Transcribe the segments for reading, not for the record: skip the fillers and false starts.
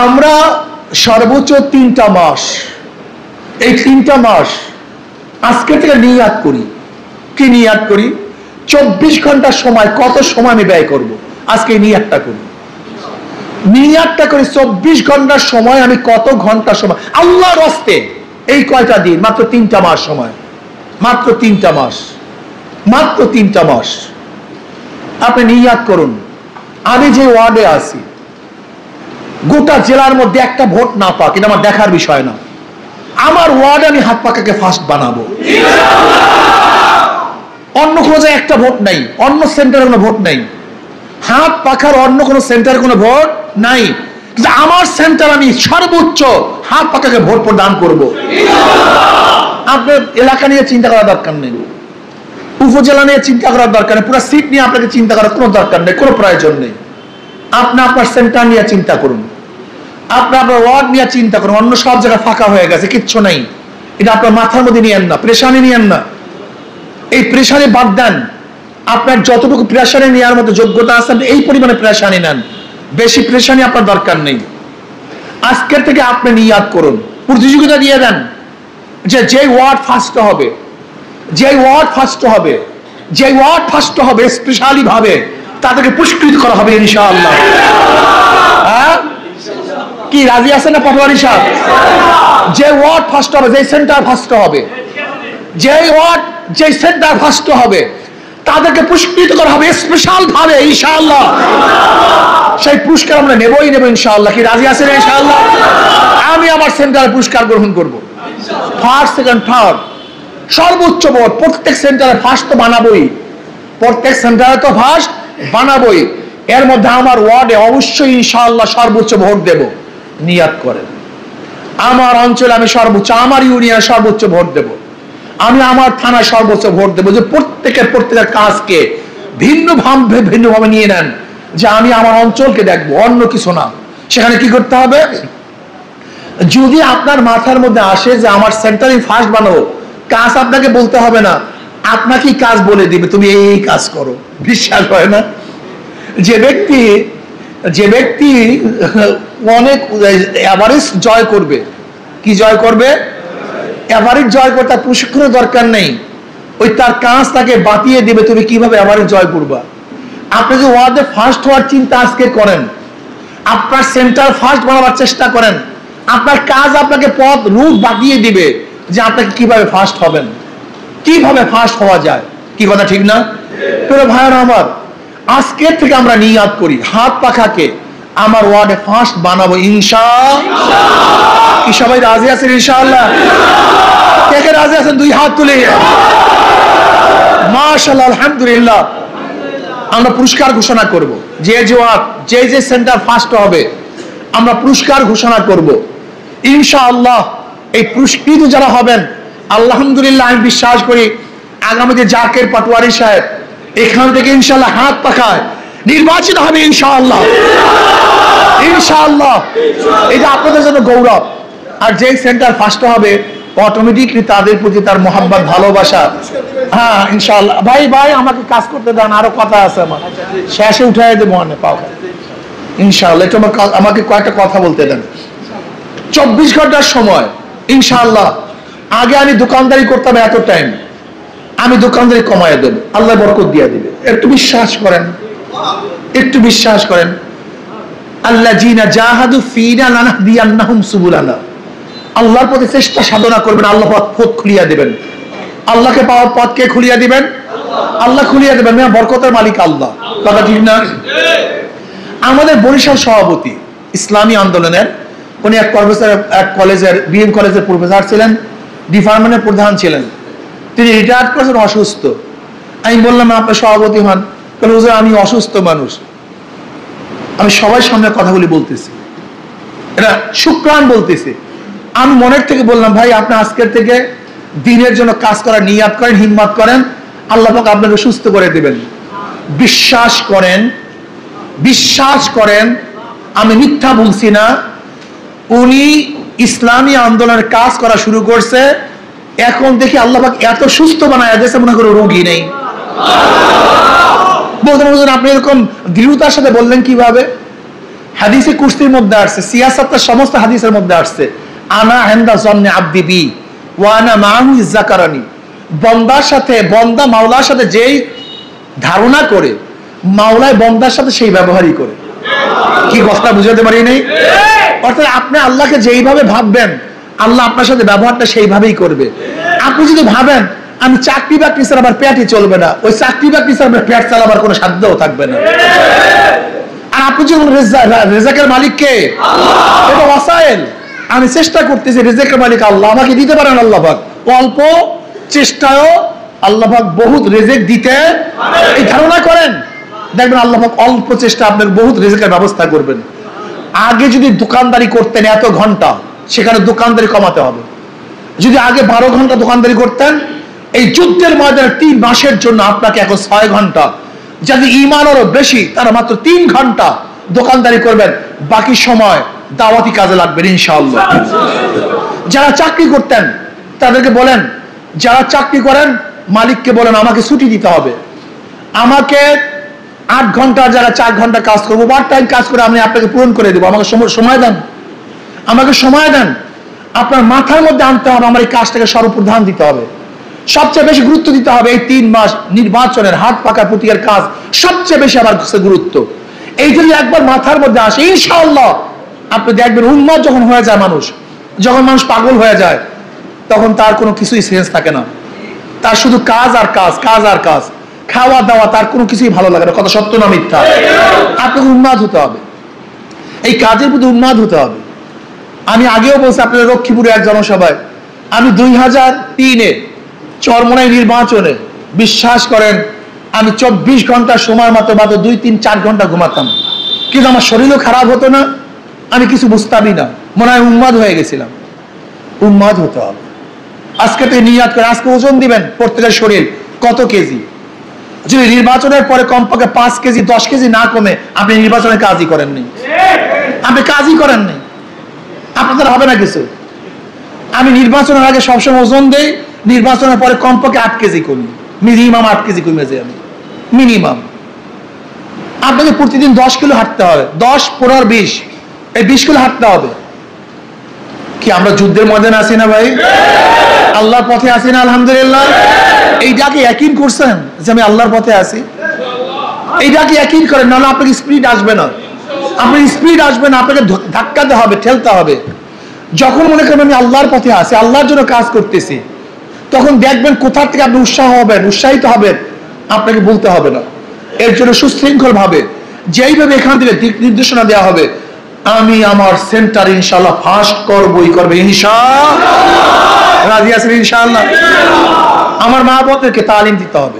আমরা সর্বোচ্চ 3টা মাস, এই 3টা মাস আজকে থেকে নিয়াত করি। কি নিয়াত করি? 24 ঘন্টা সময়, কত সময় আমি ব্যয় করব, আজকে নিয়াতটা করি। নিয়াতটা করি 24 ঘন্টার সময় আমি কত ঘন্টা সময় আল্লাহর রাস্তে। এই কয়টা দিন? মাত্র 3টা মাস সময়, মাত্র 3টা মাস, মাত্র 3টা মাস। আপনি নিয়াত করুন, আমি যে ওয়ার্ডে আছি গোটা জেলার মধ্যে একটা ভোট না পাক, এটা আমার দেখার বিষয় না। আমার ওয়ার্ডে আমি হাত পাকাকে ফার্স্ট বানাবো। অন্য কোনো জায়গায় একটা ভোট নাই, অন্য সেন্টারে কোনো ভোট নাই, হাত পাখার অন্য কোনো সেন্টারে কোনো ভোট নাই। আমার সেন্টার আমি সর্বোচ্চ হাত পাকাকে ভোট প্রদান করব। আপনার এলাকা নিয়ে চিন্তা করার দরকার নেই, উপজেলা নিয়ে চিন্তা করার দরকার নেই, পুরো সিট নিয়ে আপনাকে চিন্তা করার কোনো দরকার নেই, কোনো প্রয়োজন নেই। আপনি আপনার সেন্টার নিয়ে চিন্তা করুন, আপনি আপনার ওয়ার্ড নিয়ে চিন্তা করুন। অন্য সব জায়গায় ফাঁকা হয়ে গেছে, কিচ্ছু নাই, এটা আপনার মাথার মধ্যে নিয়েন না, প্রেশানি নিয়েন না। এই প্রেশানি বাদ দেন। আপনার যতটুকু প্রেশানি নেওয়ার মতো যোগ্যতা আছে এই পরিমাণে প্রেশানি নেন, বেশি প্রেশানি আপনার দরকার নেই। আজকের থেকে আপনি নিয়াত করুন, প্রতিযোগিতা দিয়ে দেন যে ওয়ার্ড ফার্স্ট হবে, যে ওয়ার্ড ফার্স্ট হবে, যে ওয়ার্ড ফার্স্ট হবে স্পেশালি ভাবে তাদেরকে পুরস্কৃত করা হবে ইনশাআল্লাহ। হ্যাঁ, কি রাজি আছেন না পাটোয়ারি সাহেব? যে ওয়ার্ড ফার্স্ট হবে, যে সেন্টার ফার্স্ট হবে, যে ওয়ার্ড যে সেন্টার ফার্স্ট হবে তাদেরকে পুরস্কৃত করা হবে স্পেশাল ভাবে ইনশাআল্লাহ। সেই পুরস্কার আমরা নেবই নেব ইনশাআল্লাহ। কি রাজি আছেন ইনশাআল্লাহ? আমি আমার সেন্টারে পুরস্কার গ্রহণ করব, ফার্স্ট, সেকেন্ড, থার্ড, সর্বোচ্চ ভোট। প্রত্যেক সেন্টারে ফার্স্ট তো বানাবোই, প্রত্যেক সেন্টারে তো ফার্স্ট বানাবোই। এর মধ্যে আমার ওয়ার্ডে অবশ্যই ইনশাআল্লাহ সর্বোচ্চ ভোট দেব। নিয়াত করেন, আমার অঞ্চলে আমি সর্বোচ্চ, আমার ইউনিয়নে সর্বোচ্চ ভোট দেব, আমি আমার থানায় সর্বোচ্চ ভোট দেবো। যে প্রত্যেকের কাজকে ভিন্নভাবে নিয়ে নেন, যে আমি আমার অঞ্চলকে দেখবো, অন্য কিছু না। সেখানে কি করতে হবে? যদি আপনার মাথার মধ্যে আসে যে আমার সেন্টারে ফার্স্ট বানাবো, কাজ আপনাকে বলতে হবে না, আপনাকে কাজ বলে দিবে, তুমি এই কাজ করো। বিশ্বাস হয় না? যে ব্যক্তি অনেক এভারেজ জয় করবে, কি জয় করবে? এভারেজ জয় করতে তার প্রশিক্ষণের দরকার নেই, ওই তার কাজ তাকে বাতিয়ে দেবে তুমি কিভাবে এভারেজ জয় করবা। আপনি যে ওয়ার্ডে ফার্স্ট হওয়ার চিন্তা আজকে করেন, আপনার সেন্টার ফার্স্ট বানাবার চেষ্টা করেন, আপনার কাজ আপনাকে পথ রূপ বাতিয়ে দিবে যে আপনাকে কিভাবে ফার্স্ট হবেন, কিভাবে ফার্স্ট হওয়া যায়। কি কথা ঠিক না? প্রিয় ভাইরা আমার, আজকের থেকে আমরা নিয়াত করি হাত পাখাকে আমার ওয়ার্ডে ফার্স্ট বানাবো ইনশাআল্লাহ। কি সবাই রাজি আছেন ইনশাআল্লাহ? কে কে রাজি আছেন? দুই হাত তুলে মাশাআল্লাহ, আলহামদুলিল্লাহ। আমরা পুরস্কার ঘোষণা করব, যে সেন্টার ফার্স্ট হবে আমরা পুরস্কার ঘোষণা করব ইনশাআল্লাহ। এই পুরস্কৃত যারা হবেন, আলহামদুলিল্লাহ, আমি বিশ্বাস করি আগামীতে জাকের পাটোয়ারি সাহেব এখান থেকে ইনশাআল্লাহ হাত পাখায় নির্বাচিত হবে ইনশাআল্লাহ, ইনশাআল্লাহ। এটা আপনাদের জন্য গৌরব। আর যে সেন্টার ফার্স্ট হবে অটোমেটিকলি তাদের প্রতি তার মোহাব্বত, ভালোবাসা। হ্যাঁ ইনশাআল্লাহ। ভাই আমাকে কাজ করতে দেন, আরো কথা আছে আমার, শেষে উঠাই দেবো মনে পাও ইনশাআল্লাহ। একটু আমাকে কয়েকটা কথা বলতে দেন। 24 ঘন্টার সময় ইনশাআল্লাহ। আগে আমি দোকানদারি করতাম এত টাইম, আমি দোকানদারি কমায় দেব, আল্লাহ বরকত দিয়ে দিবে। একটু বিশ্বাস করেন, একটু বিশ্বাস করেন। আল্লাযীনা জাহাদু ফীনা লানাহদিয়ান্নাহুম সুবুলানা। আল্লাহর পথে চেষ্টা সাধনা করবেন, আল্লাহ পথ খুলিয়ে দিবেন। আল্লাহকে পাওয়ার পথ কে খুলিয়ে দিবেন? আল্লাহ খুলিয়ে দিবেন। বরকতের মালিক আল্লাহ। কথা ঠিক না? আমাদের বরিশাল সভাপতি ইসলামী আন্দোলনের, উনি এক কলেজের বিএম কলেজের প্রফেসর ছিলেন, ডিপার্টমেন্টের প্রধান ছিলেন। তিনি রিটায়ার্ড করেছেন অসুস্থ। আমি বললাম আপনার সভাপতি হন। হুজুর আমি অসুস্থ মানুষ, আমি সবার সামনে কথাগুলি বলতেছি, এটা শুকরান বলতেছি। আমি মনের থেকে বললাম ভাই আপনি আজকের থেকে দিনের জন্য কাজ করার নিয়াত করেন, হিম্মত করেন, আল্লাহ পাক আপনাকে সুস্থ করে দিবেন। বিশ্বাস করেন, বিশ্বাস করেন, আমি মিথ্যা বলছি না। উনি ইসলামী আন্দোলনের কাজ করা শুরু করছে, এখন দেখি আল্লাহ পাক এত সুস্থ বানায় দিয়েছে মনে করো রোগী নেই। বলতেন আপনি এরকম দৃঢ়তার সাথে বললেন কিভাবে? হাদিসে কুরসির মধ্যে আসছে, সিয়াসাতের সমস্ত হাদিসের মধ্যে আসছে, আনা ইনদা জন্নি আব্দি বি ওয়া আনা মাহু যাকারানি। বান্দার সাথে, বান্দা মাওলার সাথে যেই ধারণা করে, মাওলায় বান্দার সাথে সেই ব্যবহারই করে। কি কথা বুঝাতে পারি নাই? অর্থাৎ আপনি আল্লাহকে যেইভাবে ভাববেন, আল্লাহ আপনার সাথে ব্যবহারটা সেইভাবেই করবে। আপনি যদি ভাবেন আমি চাকরি বাকরি ছাড়া আমার পেটই চলবে না, ওই চাকরি বাকরি ছাড়া আমার পেট চালাবার কোনো সাধ্যও থাকবে না। আর আপনি যখন রেজাকের মালিক কে? এটা ওয়াসাইল, আমি চেষ্টা করতেছি, রেজাকের মালিক আল্লাহ, আমাকে দিতে পারেন আল্লাহ পাক। অল্প চেষ্টায়ও আল্লাহ পাক বহুত রেজেক দিতে, এই ধারণা করেন, দেখবেন আল্লাহ পাক অল্প চেষ্টা আপনার বহুত রেজেকের ব্যবস্থা করবেন। আগে যদি দোকানদারি করতেন এত ঘন্টা, সেখানে দোকানদারি কমাতে হবে। যদি আগে 12 ঘন্টা দোকানদারি করতেন, এই যুদ্ধের ময়দানে 3 মাসের জন্য আপনাকে এখন 6 ঘন্টা, যাদের ঈমান আরো বেশি তারা মাত্র 3 ঘন্টা দোকানদারি করবেন, বাকি সময় দাওয়াতি কাজে লাগবেন ইনশাআল্লাহ। যারা চাকরি করতেন তাদেরকে বলেন, যারা চাকরি করেন মালিককে বলেন আমাকে ছুটি দিতে হবে, আমাকে 8 ঘন্টা যারা 4 ঘন্টা কাজ করবো, ওভার টাইম কাজ করে আমি আপনাকে পূরণ করে দেবো, আমাকে সময় দেন, আমাকে সময় দেন। আপনার মাথার মধ্যে আনতে হবে আমার এই কাজটাকে সর্বপ্রধান দিতে হবে, সবচেয়ে বেশি গুরুত্ব দিতে হবে। এই 3 মাস নির্বাচনের হাত পাকা প্রতীকের কাজ সবচেয়ে বেশি আমার কাছে গুরুত্ব। এই যদি একবার মাথার মধ্যে আসে ইনশাআল্লাহ, আপনি দেখবেন উম্মাদ যখন হয়ে যায়, যখন মানুষ পাগল হয়ে যায়, তখন তার কোনো কিছুই সেন্স থাকে না, তার শুধু কাজ আর কাজ, কাজ আর কাজ, খাওয়া দাওয়া, তার কোনো কিছুই ভালো লাগে না। কথা সত্য না মিথ্যা? আপনাকে উন্মাদ হতে হবে, এই কাজের প্রতি উন্মাদ হতে হবে। আমি আগেও বলছি আপনাদের লক্ষ্মীপুরে এক জনসভায়, আমি 2003-এ চরমোনাই নির্বাচনে, বিশ্বাস করেন আমি 24 ঘন্টা সময় মাত্র 2, 3, 4 ঘন্টা ঘুমাতাম, কিন্তু আমার শরীরও খারাপ হতো না, আমি কিছু বুঝতামই না, মনে হয় উন্মাদ হয়ে গেছিলাম। উন্মাদ হতে হবে। আজকে তো নিয়াত করে, আজকে ওজন দিবেন প্রত্যেকের শরীর কত কেজি, যদি নির্বাচনের পরে কমপক্ষে 5 কেজি 10 কেজি না কমে, আপনি নির্বাচনের কাজই করেননি, আপনি কাজই করেননি, আপনাদের হবে না কিছু। আমি নির্বাচনের আগে সবসময় ওজন দেই, নির্বাচনের পরে কমপক্ষে 8 কেজি কমি, মিনিমাম 8 কেজি কমে যাই আমি, মিনিমাম। আপনাকে প্রতিদিন 10 কিলো হাঁটতে হবে, 10, 15, 20, এই 20 কিলো হাঁটতে হবে। কি আমরা যুদ্ধের ময়দানে আছি না ভাই? আল্লাহর পথে আছি না? আলহামদুলিল্লাহ। এইটাকে ইয়াকিন করছেন যে আমি আল্লাহর পথে আছি? এইটাকে ইয়াকিন করেন, নাহলে আপনাকে স্পিড আসবে না, আপনি স্পিড আসবে না, আপনাকে ধাক্কাতে হবে, ঠেলতে হবে। যখন মনে করেন আমি আল্লাহর পথে আছি, আল্লাহর জন্য কাজ করতেছি, তখন দেখবেন কোথা থেকে আপনি উৎসাহিত হবেন, আপনাকে বলতে হবে না। এর জন্য সুশৃঙ্খল ভাবে যেইভাবে এখান থেকে দিক নির্দেশনা দেওয়া হবে, আমি আমার সেন্টার ইনশাআল্লাহ ফাস্ট করবই করবে ইনশাআল্লাহ। রাজি আছেন ইনশাআল্লাহ? আমার মা বোনদেরকে তালিম দিতে হবে,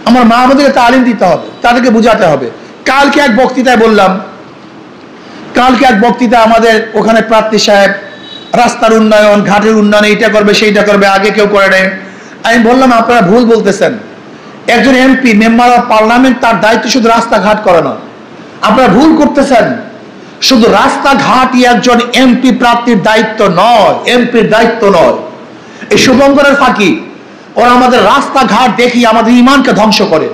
আমার মা বোনদেরকে তালিম দিতে হবে, তাদেরকে বুঝাতে হবে। কালকে এক বক্তৃতায় বললাম, আমাদের ওখানে প্রার্থী সাহেব রাস্তার উন্নয়ন, ঘাটের উন্নয়ন, এইটা করবে সেইটা করবে, আগে কেউ করে নেই। আমি বললাম আপনারা ভুল বলতেছেন, একজন এমপি, মেম্বার অফ পার্লামেন্ট, তার দায়িত্ব শুধু রাস্তাঘাট করে না, আপনারা ভুল করতেছেন। শুধু রাস্তাঘাটই একজন এমপি প্রার্থীর দায়িত্ব নয়, এমপির দায়িত্ব নয়। এই শুভঙ্করের ফাঁকি, ওরা আমাদের রাস্তাঘাট দেখি আমাদের ঈমানকে ধ্বংস করে,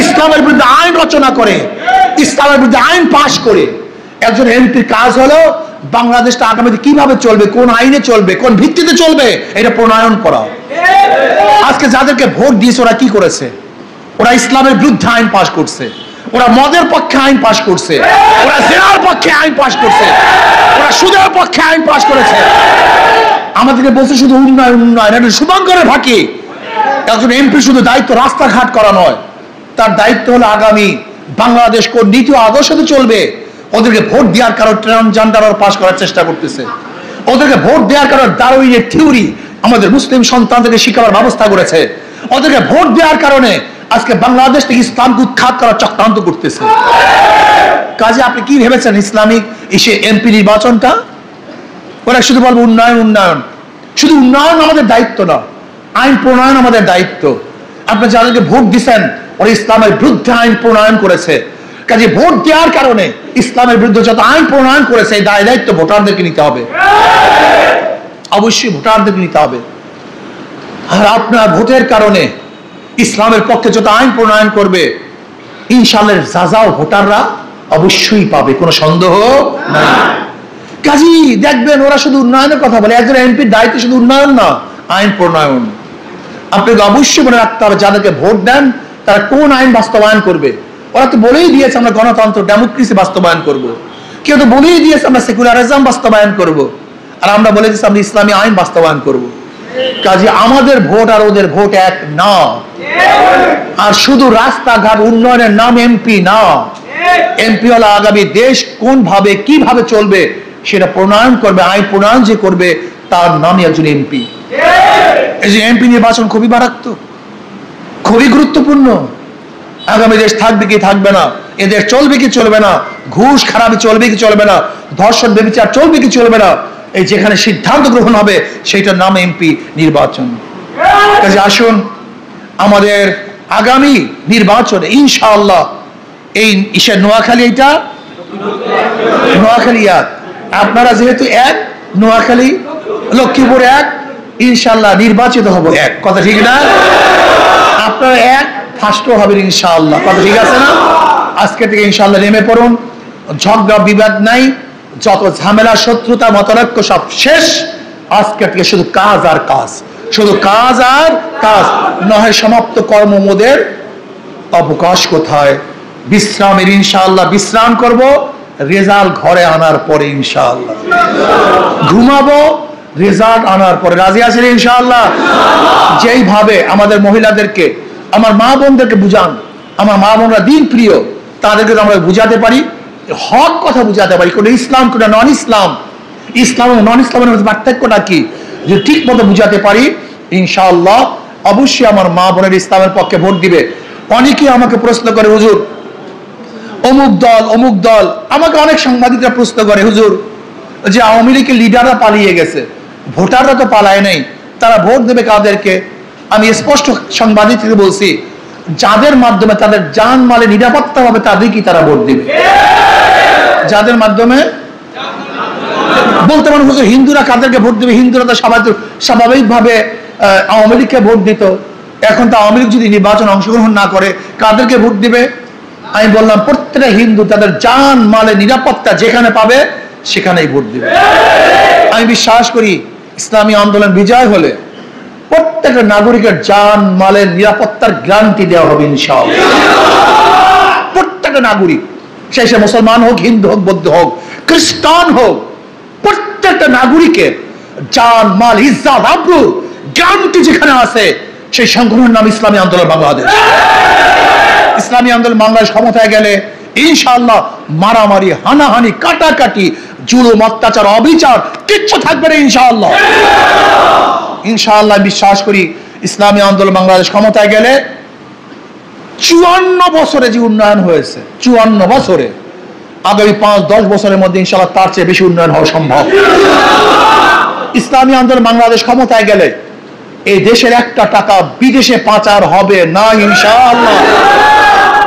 ইসলামের বিরুদ্ধে আইন রচনা করে, ইসলামের বিরুদ্ধে আইন পাশ করে। একজন এমপির কাজ হলো বাংলাদেশটা আগামীতে কিভাবে চলবে, কোন আইনে চলবে, কোন ভিত্তিতে চলবে, এটা প্রণয়ন করা। আজকে যাদেরকে ভোট দিয়েছে ওরা কি করেছে? ওরা ইসলামের বিরুদ্ধে আইন পাশ করছে, ওরা মদের পক্ষে আইন পাশ করছে, ওরা জেনার পক্ষে আইন পাশ করছে, ওরা সুদের পক্ষে আইন পাশ করেছে। আমাদেরকে বলছে শুধু উন্নয়ন উন্নয়ন, এটা শুভঙ্করের ফাঁকি। একজন এমপি শুধু দায়িত্ব রাস্তাঘাট করা নয়, তার দায়িত্ব হলো আগামী বাংলাদেশ কোন নীতি ও আদর্শে চলবে। ওদেরকে ভোট দেওয়ার কারণে ট্রান্সজেন্ডার পাস করার চেষ্টা করতেছে, ওদেরকে ভোট দেওয়ার কারণে ডারউইনের থিওরি আমাদের মুসলিম সন্তানদেরকে শিখাবার ব্যবস্থা করেছে, ওদেরকে ভোট দেওয়ার কারণে আজকে বাংলাদেশ থেকে ইসলামকে উৎখাত করার চক্রান্ত করতেছে। কাজে আপনি কি ভেবেছেন ইসলামিক এসে এমপি নির্বাচনটা? ওরা শুধু বলবো উন্নয়ন উন্নয়ন, শুধু উন্নয়ন আমাদের দায়িত্ব না, আইন প্রণয়ন আমাদের দায়িত্ব। আপনি যাদেরকে ভোট দিচ্ছেন ওরা ইসলামের বিরুদ্ধে আইন প্রণয়ন করেছে, কাজে ভোট দেওয়ার কারণে ইসলামের বিরুদ্ধে যত আইন প্রণয়ন করেছে এই দায় দায়িত্ব ভোটারদেরকে নিতে হবে, অবশ্যই ভোটারদেরকে নিতে হবে। আর আপনার ভোটের কারণে ইসলামের পক্ষে যত আইন প্রণয়ন করবে ইনশাআল্লাহ যাও ভোটাররা অবশ্যই পাবে, কোনো সন্দেহ নাই। কাজী দেখবেন ওরা শুধু উন্নয়নের কথা বলে, একজন এমপির দায়িত্ব শুধু উন্নয়ন না, আইন প্রণয়ন। আপনাকে অবশ্যই মনে রাখতে হবে যাদেরকে ভোট দেন তারা কোন আইন বাস্তবায়ন করবে। ওরা তো বলেই দিয়েছে আমরা গণতন্ত্র ডেমোক্রেসি বাস্তবায়ন করব, কেউ তো বলেই দিয়েছে আমরা সেকুলারিজম বাস্তবায়ন করব, আর আমরা বলে দিচ্ছি আমরা ইসলামী আইন বাস্তবায়ন করব। কাজে আমাদের ভোট আর ওদের ভোট এক না। আর শুধু রাস্তাঘাট উন্নয়নের নাম এমপি না, এমপি হলো আগামী দেশ কোন ভাবে কিভাবে চলবে সেটা প্রণয়ন করবে, আইন প্রণয়ন যে করবে তার নামই একজন এমপি। এই যে এমপি নির্বাচন খুবই মারাত্মক, খুবই গুরুত্বপূর্ণ। আগামী দেশ থাকবে কি থাকবে না, এদের চলবে কি চলবে না, ঘুষ খারাপি চলবে কি চলবে না, ধর্ষণ ব্যভিচার চলবে কি চলবে না, এই যেখানে সিদ্ধান্ত গ্রহণ হবে সেইটার নাম এমপি নির্বাচন। কাজে আসুন আমাদের আগামী নির্বাচনে ইনশাআল্লাহ এই ঈশার নোয়াখালী, এইটা নোয়াখালী এক, আপনারা যেহেতু এক, নোয়াখালী লক্ষ্মীপুর এক, ইনশাআল্লাহ নির্বাচিত হব এক, কথা ঠিক না? আপনারা এক, ফার্স্টও হবেন ইনশাআল্লাহ, কথা ঠিক আছে না? আজকে থেকে ইনশাআল্লাহ নেমে পড়ুন, ঝগড়া বিবাদ নাই, যত ঝামেলা শত্রুতা মতনৈক্য সব শেষ। আজকে থেকে শুধু কাজ আর কাজ, শুধু কাজ আর কাজ, নহে সমাপ্ত কর্ম মোদের অবকাশ কোথায়। বিশ্রামের ইনশাআল্লাহ বিশ্রাম করব, রেজাল্ট ঘরে আনার পরে ইনশাআল্লাহ ঘুমাবো, রেজাল্ট আনার পরে। রাজি আছেন ইনশাআল্লাহ? যেইভাবে আমাদের মহিলাদেরকে, আমার মা বোনদেরকে বুঝান, আমার মা বোনরা দিন প্রিয়, তাদেরকে আমরা বুঝাতে পারি, হক কথা বুঝাতে পারি, কোন ইসলাম কোন নন ইসলাম, ইসলাম এবং নন ইসলামের মধ্যে পার্থক্যটা কি, যে ঠিক মতো বুঝাতে পারি ইনশাআল্লাহ অবশ্যই আমার মা বোনের ইসলামের পক্ষে ভোট দিবে। অনেকেই আমাকে প্রশ্ন করে, হুজুর অমুক দল অমুক দল, আমাকে অনেক সাংবাদিকরা প্রশ্ন করে, হুজুর যে আওয়ামী লীগের লিডাররা পালিয়ে গেছে, ভোটাররা তো পালায় নাই, তারা ভোট দেবে কাদেরকে? আমি স্পষ্ট সাংবাদিককে বলছি, যাদের মাধ্যমে তাদের জান মালে নিরাপত্তা হবে তাদেরকেই তারা ভোট দিবে। যাদের মাধ্যমে বলতে পারেন হুজুর হিন্দুরা কাদেরকে ভোট দেবে, হিন্দুরা তো স্বাভাবিকভাবে আওয়ামী লীগকে ভোট দিত, এখন তো আওয়ামী লীগ যদি নির্বাচন অংশগ্রহণ না করে কাদেরকে ভোট দিবে? আমি বললাম প্রত্যেকটা হিন্দু তাদের জান মালে নিরাপত্তা যেখানে পাবে সেখানেই ভোট দিবে। আমি বিশ্বাস করি ইসলামী আন্দোলন বিজয় হলে প্রত্যেকটা নাগরিকের জান মালের নিরাপত্তার গ্যারান্টি দেওয়া হবে ইনশাআল্লাহ। প্রত্যেকটা নাগরিক, সে মুসলমান হোক, হিন্দু হোক, বৌদ্ধ হোক, খ্রিস্টান হোক, প্রত্যেকটা নাগরিকের জান মাল ইজ্জত আবরু গ্যারান্টি যেখানে আছে সেই সংগঠনের নাম ইসলামী আন্দোলন বাংলাদেশ। ইসলামী আন্দোলন বাংলাদেশ ক্ষমতায় গেলে ইনশাআল্লাহ মারামারি, হানাহানি, কাটাকাটি, জুলুম, অত্যাচার, অবিচার কিচ্ছু থাকবে না ইনশাআল্লাহ। ইনশাআল্লাহ বিশ্বাস করি ইসলামী আন্দোলন বাংলাদেশ ক্ষমতায় গেলে 54 বছরে যে উন্নয়ন হয়েছে, 54 বছরে আগামী 5-10 বছরের মধ্যে ইনশাআল্লাহ তার চেয়ে বেশি উন্নয়ন হওয়া সম্ভব। ইসলামী আন্দোলন বাংলাদেশ ক্ষমতায় গেলে এই দেশের একটা টাকা বিদেশে পাচার হবে না ইনশাআল্লাহ।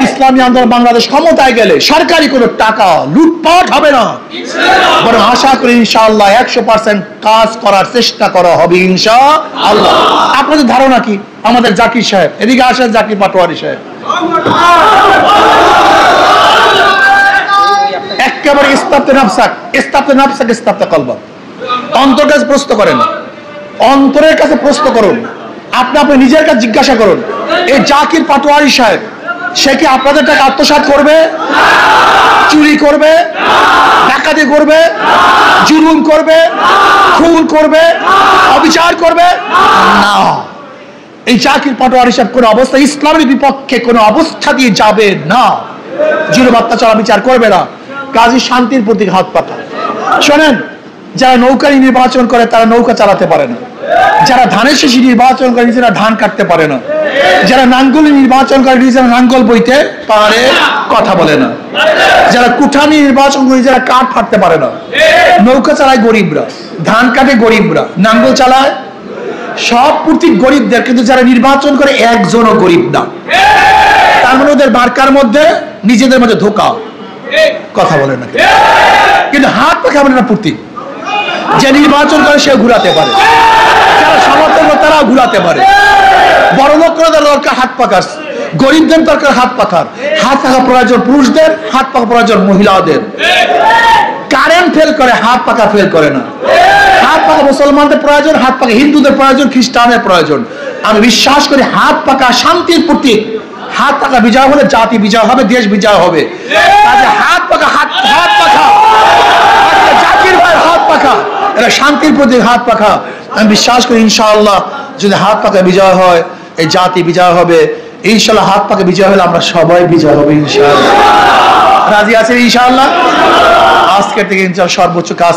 ইসলামী আন্দোলন বাংলাদেশ ক্ষমতায় গেলে সরকারি কোনো টাকা লুটপাট হবে না, বরং আশা করি ইনশাআল্লাহ 100% কাজ করার চেষ্টা করা হবে ইনশাআল্লাহ। আপনাদের ধারণা কি? আমাদের জাকির সাহেব, এদিকে আসেন, জাকির পাটোয়ারি সাহেব, একেবারে ইস্তাবতে নাফসাক, ইস্তাবতে নাফসাক, ইস্তাবতে কলবা, অন্তর কাছে প্রশ্ন করেন, অন্তরের কাছে প্রশ্ন করুন, আপনি নিজের কাছে জিজ্ঞাসা করুন, এই জাকির পাটোয়ারি সাহেব সে কি আপনাদের টাকা আত্মসাৎ করবে, চুরি করবে, ডাকাতি করবে, জুলুম করবে, খুন করবে, অবিচার করবে না। এই জাকির পাটোয়ারি সাহেব কোন অবস্থা ইসলামের বিপক্ষে কোন অবস্থা দিয়ে যাবে না, জুলুম অত্যাচার অবিচার করবে না। কাজী শান্তির প্রতীক হাত পাতা। শোনেন, যারা নৌকা নির্বাচন করে তারা নৌকা চালাতে পারে না, যারা ধানের শেষে নির্বাচন করে নিজেরা ধান কাটতে পারে না, যারা নাঙ্গল নির্বাচন করে নিজেরা নাঙ্গল বইতে পারে, কথা বলে না, যারা কুঠানি নির্বাচন করে নিজেরা কাঠ ফাটতে পারে না। নৌকা চালায় গরিবরা, ধান কাটে গরিবরা, নাঙ্গল চালায় সব প্রতীক গরিবদের, কিন্তু যারা নির্বাচন করে একজনও গরিব না। তার মানে ওদের মার্কার মধ্যে নিজেদের মধ্যে ধোকা, কথা বলে না, কিন্তু হাত পাখা বলে না প্রতীক। যে নির্বাচন করে সে ঘুরাতে পারে, যারা সমর্থন করে তারা ঘুরাতে পারে। বড় লোক করে দরকার হাত পাখার, গরিবদের দরকার হাত পাখার। হাত পাখা প্রয়োজন পুরুষদের, হাত পাখা প্রয়োজন মহিলাদের। কারেন্ট ফেল করে, হাত পাখা ফেল করে না। হাত পাখা মুসলমানদের প্রয়োজন, হাত পাখা হিন্দুদের প্রয়োজন, খ্রিস্টানদের প্রয়োজন। আমি বিশ্বাস করি হাত পাখা শান্তির প্রতীক। হাত পাখা বিজয় হলে জাতি বিজয় হবে, দেশ বিজয় হবে। হাত পাখা হাত পাখা জাতির ভাই, হাত পাখা এটা শান্তির প্রতীক। হাত পাখা আমি বিশ্বাস করি ইনশাআল্লাহ যদি হাত পাখা বিজয় হয়, এই জাতি বিজয় হবে ইনশাআল্লাহ। হাত পাখা বিজয় হলে আমরা সবাই বিজয় হবে ইনশাআল্লাহ। রাজি আছেন ইনশাআল্লাহ? আজকের থেকে ইনশাআল্লাহ সর্বোচ্চ কাজ